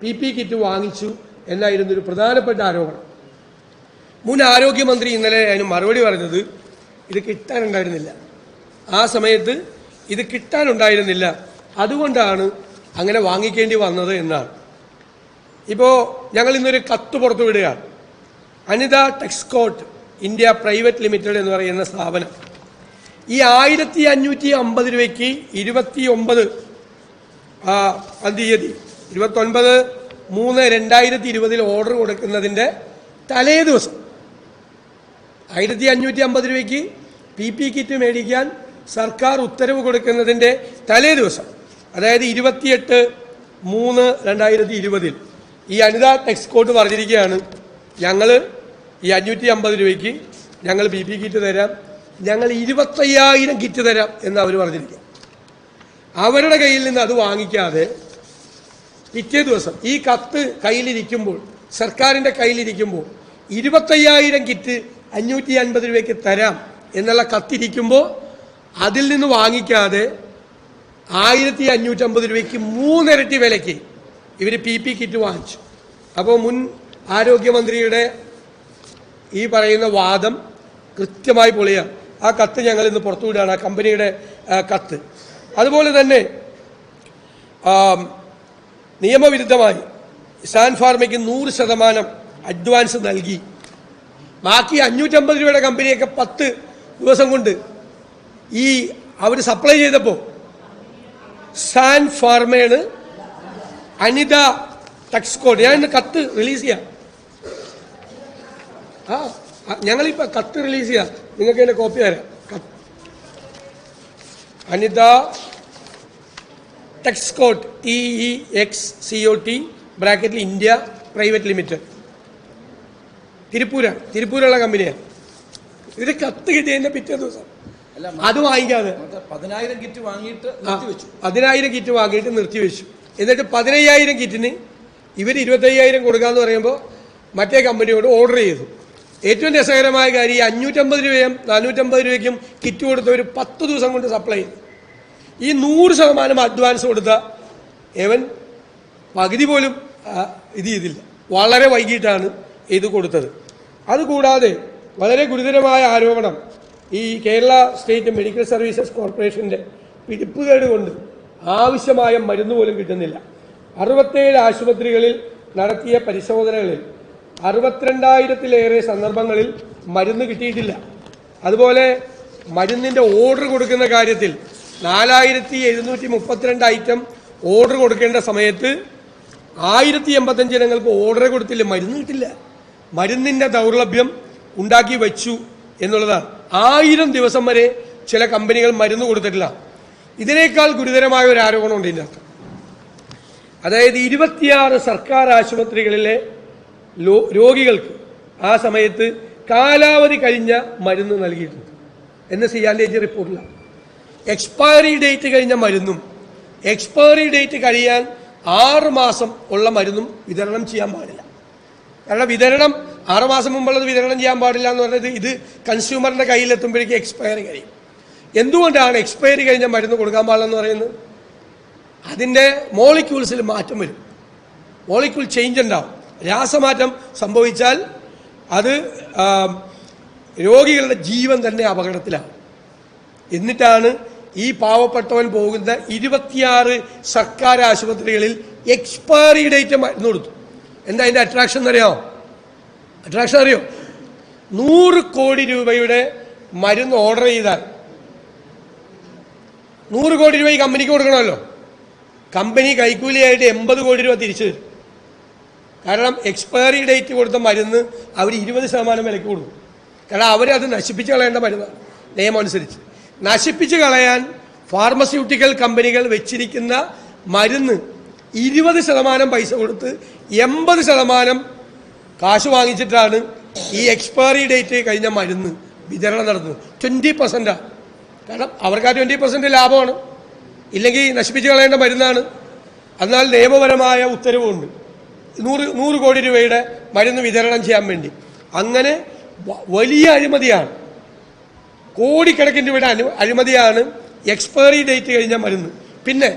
PP kit വാങ്ങിച്ചു എന്നായിരുന്നു ഒരു പ്രധാനപ്പെട്ട ആരോപണം. മുൻ ആരോഗ്യമന്ത്രി ഇന്നലെ അതിന് മറുപടി പറഞ്ഞത് ഇത് കിട്ടാനുണ്ടായിരുന്നില്ല, ആ സമയത്ത് ഇത് കിട്ടാനുണ്ടായിരുന്നില്ല, അതുകൊണ്ടാണ് അങ്ങനെ വാങ്ങിക്കേണ്ടി വന്നത് എന്നാണ്. ഇപ്പോൾ ഞങ്ങൾ ഇന്നൊരു കത്ത് പുറത്തുവിടുകയാണ്. അനിത ടെക്സ്കോട്ട് ഇന്ത്യ പ്രൈവറ്റ് ലിമിറ്റഡ് എന്ന് പറയുന്ന സ്ഥാപനം ഈ 1550 രൂപയ്ക്ക് 29 തീയതി 29/3/2020 ഓർഡർ കൊടുക്കുന്നതിൻ്റെ തലേ ദിവസം 1550 രൂപയ്ക്ക് PP കിറ്റ് മേടിക്കാൻ സർക്കാർ ഉത്തരവ് കൊടുക്കുന്നതിൻ്റെ തലേ ദിവസം, അതായത് 28/3/2020 ഈ അനിത ടെക്സ്കോട്ട് പറഞ്ഞിരിക്കുകയാണ്, ഞങ്ങൾ ഈ 550 രൂപയ്ക്ക് ഞങ്ങൾ PP കിറ്റ് തരാം, ഞങ്ങൾ 25,000 കിറ്റ് തരാം എന്ന് അവർ പറഞ്ഞിരിക്കുക. അവരുടെ കയ്യിൽ നിന്ന് അത് വാങ്ങിക്കാതെ പിറ്റേ ദിവസം ഈ കത്ത് കയ്യിലിരിക്കുമ്പോൾ, സർക്കാരിൻ്റെ കയ്യിലിരിക്കുമ്പോൾ 25,000 കിറ്റ് 550 രൂപയ്ക്ക് തരാം എന്നുള്ള കത്തിരിക്കുമ്പോൾ അതിൽ നിന്ന് വാങ്ങിക്കാതെ 1550 രൂപയ്ക്ക് 3 ഇരട്ടി വിലയ്ക്ക് ഇവർ PP കിറ്റ് വാങ്ങിച്ചു. അപ്പോൾ മുൻ ആരോഗ്യമന്ത്രിയുടെ ഈ പറയുന്ന വാദം കൃത്യമായി പൊളിയാണ്. ആ കത്ത് ഞങ്ങൾ ഇന്ന് പുറത്തുവിടുകയാണ്, ആ കമ്പനിയുടെ കത്ത്. അതുപോലെ തന്നെ നിയമവിരുദ്ധമായി സാൻ ഫാർമയ്ക്ക് 100% അഡ്വാൻസ് നൽകി. ബാക്കി 550 രൂപയുടെ കമ്പനിയൊക്കെ 10 ദിവസം കൊണ്ട് ഈ അവർ സപ്ലൈ ചെയ്തപ്പോൾ സാൻ ഫാർമയാണ് അനിത ടെക്സ്കോട്ട്, ഞാൻ ഇന്ന് കത്ത് റിലീസ് ചെയ്യാം, ഞങ്ങളിപ്പോൾ കത്ത് റിലീസ് ചെയ്യാം, നിങ്ങൾക്ക് എൻ്റെ കോപ്പി തരാം. അനിത ടെക്സ്കോട്ട് TEXCOT ബ്രാക്കറ്റിൽ ഇന്ത്യ പ്രൈവറ്റ് ലിമിറ്റഡ്, തിരുപ്പൂരുള്ള കമ്പനിയാണ്. ഇത് കത്ത് കിട്ടിയതിൻ്റെ പിറ്റേ ദിവസം അത് വാങ്ങിക്കാതെ 10,000 കിറ്റ് വാങ്ങിയിട്ട് 10,000 കിറ്റ് വാങ്ങിയിട്ട് നിർത്തിവെച്ചു. എന്നിട്ട് 15,000 കിറ്റിന് ഇവർ 25,000 കൊടുക്കാമെന്ന് പറയുമ്പോൾ മറ്റേ കമ്പനിയോട് ഓർഡർ ചെയ്തു. ഏറ്റവും രസകരമായ കാര്യം, ഈ 550 രൂപയും 450 രൂപയ്ക്കും കിറ്റ് കൊടുത്തവർ 10 ദിവസം കൊണ്ട് സപ്ലൈ ചെയ്തു. ഈ 100% അഡ്വാൻസ് കൊടുത്ത ഏവൻ പകുതി പോലും ഇത് ചെയ്തില്ല, വളരെ വൈകിട്ടാണ് ഇത് കൊടുത്തത്. അതുകൂടാതെ വളരെ ഗുരുതരമായ ആരോപണം, ഈ കേരള സ്റ്റേറ്റ് മെഡിക്കൽ സർവീസസ് കോർപ്പറേഷൻ്റെ പിടിപ്പുകേട് കൊണ്ട് ആവശ്യമായ മരുന്ന് പോലും കിട്ടുന്നില്ല. 67 ആശുപത്രികളിൽ നടത്തിയ പരിശോധനകളിൽ 62,000-ലേറെ സന്ദർഭങ്ങളിൽ മരുന്ന് കിട്ടിയിട്ടില്ല. അതുപോലെ മരുന്നിൻ്റെ ഓർഡർ കൊടുക്കുന്ന കാര്യത്തിൽ 4,732 ഐറ്റം ഓർഡർ കൊടുക്കേണ്ട സമയത്ത് 1,085 ജനങ്ങൾക്ക് ഓർഡർ കൊടുത്തില്ല, മരുന്ന് കിട്ടില്ല. മരുന്നിൻ്റെ ദൗർലഭ്യം ഉണ്ടാക്കി വച്ചു എന്നുള്ളതാണ്. 1000 ദിവസം വരെ ചില കമ്പനികൾ മരുന്ന് കൊടുത്തിട്ടില്ല. ഇതിനേക്കാൾ ഗുരുതരമായ ഒരു ആരോപണമുണ്ട് ഇതിനകത്ത്. അതായത് 26 സർക്കാർ ആശുപത്രികളിലെ രോഗികൾക്ക് ആ സമയത്ത് കാലാവധി കഴിഞ്ഞ മരുന്ന് നൽകിയിട്ടുണ്ട് എന്ന് CRDG റിപ്പോർട്ടിലാണ്. എക്സ്പയറി ഡേറ്റ് കഴിഞ്ഞ മരുന്നും എക്സ്പയറി ഡേറ്റ് കഴിയാൻ 6 മാസം ഉള്ള മരുന്നും വിതരണം ചെയ്യാൻ പാടില്ല. കാരണം വിതരണം 6 മാസം മുമ്പുള്ളത് വിതരണം ചെയ്യാൻ പാടില്ല എന്ന് പറഞ്ഞത് ഇത് കൺസ്യൂമറിൻ്റെ കയ്യിലെത്തുമ്പോഴേക്കും എക്സ്പയറി കഴിയും. എന്തുകൊണ്ടാണ് എക്സ്പയറി കഴിഞ്ഞ മരുന്ന് കൊടുക്കാൻ പാടില്ലെന്ന് പറയുന്നത്? അതിൻ്റെ മോളിക്യൂൾസിൽ മാറ്റം വരും, മോളിക്യൂൾ ചേഞ്ച് ഉണ്ടാവും. രാസമാറ്റം സംഭവിച്ചാൽ അത് രോഗികളുടെ ജീവൻ തന്നെ അപകടത്തിലാവും. എന്നിട്ടാണ് ഈ പാവപ്പെട്ടവൻ പോകുന്ന 26 സർക്കാർ ആശുപത്രികളിൽ എക്സ്പയറി ഡേറ്റ് മരുന്ന് കൊടുത്തു. എന്താ അതിൻ്റെ അട്രാക്ഷൻ എന്നറിയാമോ? അട്രാക്ഷൻ അറിയോ? 100 കോടി രൂപയുടെ മരുന്ന് ഓർഡർ ചെയ്താൽ 100 കോടി രൂപ ഈ കമ്പനിക്ക് കൊടുക്കണമല്ലോ. കമ്പനി കൈക്കൂലിയായിട്ട് 80 കോടി രൂപ തിരിച്ചു തരും. കാരണം എക്സ്പയറി ഡേറ്റ് കൊടുത്ത മരുന്ന് അവർ 20% വിലയ്ക്ക് കൊടുക്കും. കാരണം അവരത് നശിപ്പിച്ച് കളയേണ്ട മരുന്നാണ് നിയമം അനുസരിച്ച്. നശിപ്പിച്ച് കളയാൻ ഫാർമസ്യൂട്ടിക്കൽ കമ്പനികൾ വെച്ചിരിക്കുന്ന മരുന്ന് 20% പൈസ കൊടുത്ത് 80% കാശ് വാങ്ങിച്ചിട്ടാണ് ഈ എക്സ്പയറി ഡേറ്റ് കഴിഞ്ഞ മരുന്ന് വിതരണം നടത്തുന്നത്. 20%. കാരണം അവർക്ക് ആ 20% ലാഭമാണ്, ഇല്ലെങ്കിൽ നശിപ്പിച്ച് കളയേണ്ട മരുന്നാണ്. എന്നാൽ നിയമപരമായ ഉത്തരവുണ്ട് 100 കോടി രൂപയുടെ മരുന്ന് വിതരണം ചെയ്യാൻ വേണ്ടി. അങ്ങനെ വലിയ അഴിമതിയാണ്, കോടിക്കണക്കിന് രൂപയുടെ അഴിമതിയാണ് എക്സ്പയറി ഡേറ്റ് കഴിഞ്ഞ മരുന്ന്. പിന്നെ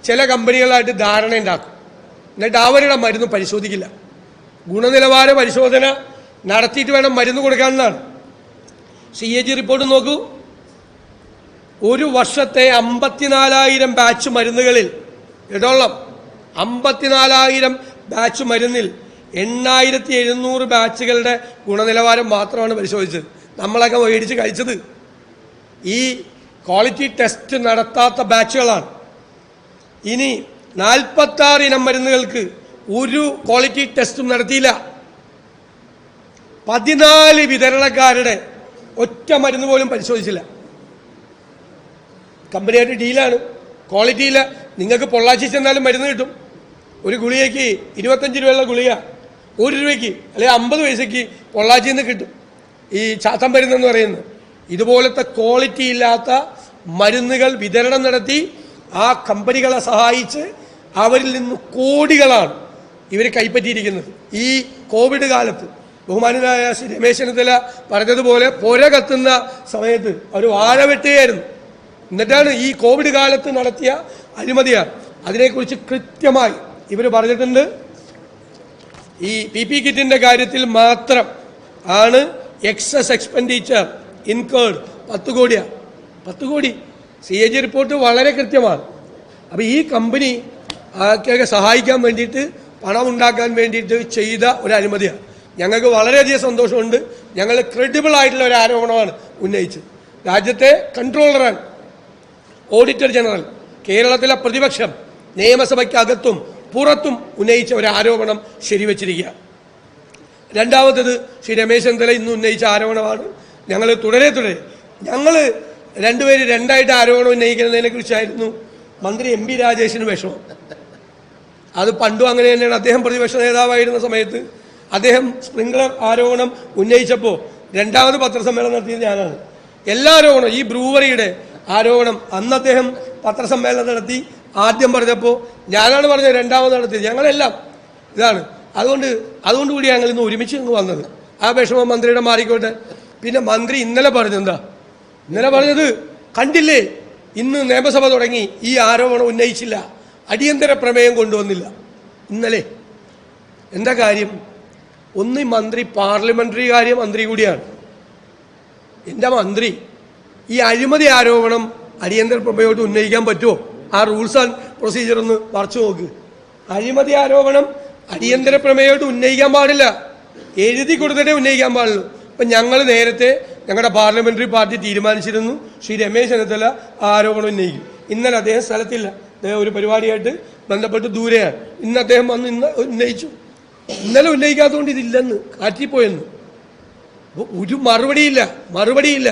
ചില കമ്പനികളായിട്ട് ധാരണ ഉണ്ടാക്കും, എന്നിട്ട് അവരുടെ മരുന്ന് പരിശോധിക്കില്ല. ഗുണനിലവാര പരിശോധന നടത്തിയിട്ട് വേണം മരുന്ന് കൊടുക്കാമെന്നാണ്. CAG റിപ്പോർട്ട് നോക്കൂ. ഒരു വർഷത്തെ 54,000 ബാച്ച് മരുന്നുകളിൽ ഇടോളം 54,000 ബാച്ച് മരുന്നിൽ 8,700 ബാച്ചുകളുടെ ഗുണനിലവാരം മാത്രമാണ് പരിശോധിച്ചത്. നമ്മളൊക്കെ മേടിച്ച് കഴിച്ചത് ഈ ക്വാളിറ്റി ടെസ്റ്റ് നടത്താത്ത ബാച്ചുകളാണ്. ഇനി 46 ഇനം മരുന്നുകൾക്ക് ഒരു ക്വാളിറ്റി ടെസ്റ്റും നടത്തിയില്ല. 14 വിതരണക്കാരുടെ ഒറ്റ മരുന്ന് പോലും പരിശോധിച്ചില്ല. കമ്പനിയായിട്ട് ഡീലാണ്, ക്വാളിറ്റിയില്ല. നിങ്ങൾക്ക് പൊള്ളാച്ചി ചെന്നാലും മരുന്ന് കിട്ടും. ഒരു ഗുളികയ്ക്ക് 25 രൂപയുള്ള ഗുളിക 1 രൂപയ്ക്ക് അല്ലെങ്കിൽ 50 പൈസയ്ക്ക് പൊള്ളാച്ചിയിൽ നിന്ന് കിട്ടും. ഈ ചാത്തൻ മരുന്നെന്ന് പറയുന്നത് ഇതുപോലത്തെ ക്വാളിറ്റി ഇല്ലാത്ത മരുന്നുകൾ വിതരണം നടത്തി ആ കമ്പനികളെ സഹായിച്ച് അവരിൽ നിന്ന് കോടികളാണ് ഇവർ കൈപ്പറ്റിയിരിക്കുന്നത്. ഈ കോവിഡ് കാലത്ത് ബഹുമാനനായ ശ്രീ രമേശ് ചെന്നിത്തല പറഞ്ഞതുപോലെ പുര കത്തുന്ന സമയത്ത് അവർ വാഴ വെട്ടുകയായിരുന്നു. എന്നിട്ടാണ് ഈ കോവിഡ് കാലത്ത് നടത്തിയ അഴിമതിയാണ്. അതിനെക്കുറിച്ച് കൃത്യമായി ഇവർ പറഞ്ഞിട്ടുണ്ട്. ഈ PP കിറ്റിന്റെ കാര്യത്തിൽ മാത്രം ആണ് എക്സസ് എക്സ്പെൻഡിച്ചർ ഇൻകേർഡ് 10 കോടിയാണ്. 10 കോടി. CAG റിപ്പോർട്ട് വളരെ കൃത്യമാണ്. അപ്പോൾ ഈ കമ്പനി ആൾക്കൊക്കെ സഹായിക്കാൻ വേണ്ടിയിട്ട് പണം ഉണ്ടാക്കാൻ വേണ്ടിയിട്ട് ചെയ്ത ഒരു അഴിമതിയാണ്. ഞങ്ങൾക്ക് വളരെയധികം സന്തോഷമുണ്ട്. ഞങ്ങൾ ക്രെഡിബിൾ ആയിട്ടുള്ള ഒരു ആരോപണമാണ് ഉന്നയിച്ചത്. രാജ്യത്തെ കൺട്രോളറാണ് ഓഡിറ്റർ ജനറൽ, കേരളത്തിലെ പ്രതിപക്ഷം നിയമസഭയ്ക്കകത്തും പുറത്തും ഉന്നയിച്ച ഒരു ആരോപണം ശരിവച്ചിരിക്കുക. രണ്ടാമത്തത് ശ്രീ രമേശ് ചെന്നിത്തല ഇന്ന് ഉന്നയിച്ച ആരോപണമാണ്. ഞങ്ങൾ തുടരെ ഞങ്ങൾ രണ്ടുപേര് രണ്ടായിട്ട് ആരോപണം ഉന്നയിക്കുന്നതിനെ കുറിച്ചായിരുന്നു മന്ത്രി MP രാജേഷിന് വിഷമം. അത് പണ്ടും അങ്ങനെ തന്നെയാണ്. അദ്ദേഹം പ്രതിപക്ഷ നേതാവായിരുന്ന സമയത്ത് അദ്ദേഹം സ്പ്രിംഗ്ലർ ആരോപണം ഉന്നയിച്ചപ്പോൾ രണ്ടാമത് പത്രസമ്മേളനം നടത്തിയത് ഞാനാണ്. എല്ലാ ആരോപണവും ഈ ബ്രൂവറിയുടെ ആരോപണം അന്ന് അദ്ദേഹം പത്രസമ്മേളനം നടത്തി. ആദ്യം പറഞ്ഞപ്പോൾ ഞാനാണ് പറഞ്ഞത്, രണ്ടാമത് നടത്തിയത് ഞങ്ങളെല്ലാം ഇതാണ്. അതുകൊണ്ടുകൂടി ഞങ്ങൾ ഇന്ന് ഒരുമിച്ച് ഇങ്ങ് വന്നത്. ആ വിഷമം മന്ത്രിയുടെ മാറിക്കോട്ടെ. പിന്നെ മന്ത്രി ഇന്നലെ പറഞ്ഞെന്താ? ഇന്നലെ പറഞ്ഞത് കണ്ടില്ലേ, ഇന്ന് നിയമസഭ തുടങ്ങി ഈ ആരോപണം ഉന്നയിച്ചില്ല, അടിയന്തര പ്രമേയം കൊണ്ടുവന്നില്ല. ഇന്നലെ എന്താ കാര്യം? ഒന്ന് മന്ത്രി പാർലമെന്ററി കാര്യ മന്ത്രി കൂടിയാണ്. എൻ്റെ മന്ത്രി ഈ അഴിമതി ആരോപണം അടിയന്തര പ്രമേയമായിട്ട് ഉന്നയിക്കാൻ പറ്റുമോ? ആ റൂൾസ് ആൻഡ് പ്രൊസീജിയർ ഒന്ന് മറച്ചു നോക്ക്. അഴിമതി ആരോപണം അടിയന്തര പ്രമേയമായിട്ട് ഉന്നയിക്കാൻ പാടില്ല, എഴുതി കൊടുത്തിട്ടേ ഉന്നയിക്കാൻ പാടുള്ളൂ. അപ്പം ഞങ്ങൾ നേരത്തെ ഞങ്ങളുടെ പാർലമെന്ററി പാർട്ടി തീരുമാനിച്ചിരുന്നു ശ്രീ രമേശ് ചെന്നിത്തല ആരോപണം ഉന്നയിക്കും. ഇന്നലെ അദ്ദേഹം സ്ഥലത്തില്ല, അദ്ദേഹം ഒരു പരിപാടിയായിട്ട് ബന്ധപ്പെട്ട് ദൂരെയാണ്. ഇന്ന് അദ്ദേഹം വന്ന് ഇന്ന് ഉന്നയിച്ചു. ഇന്നലെ ഉന്നയിക്കാത്തതുകൊണ്ട് ഇതില്ലെന്ന് കാറ്റിപ്പോയെന്ന്. ഒരു മറുപടിയില്ല.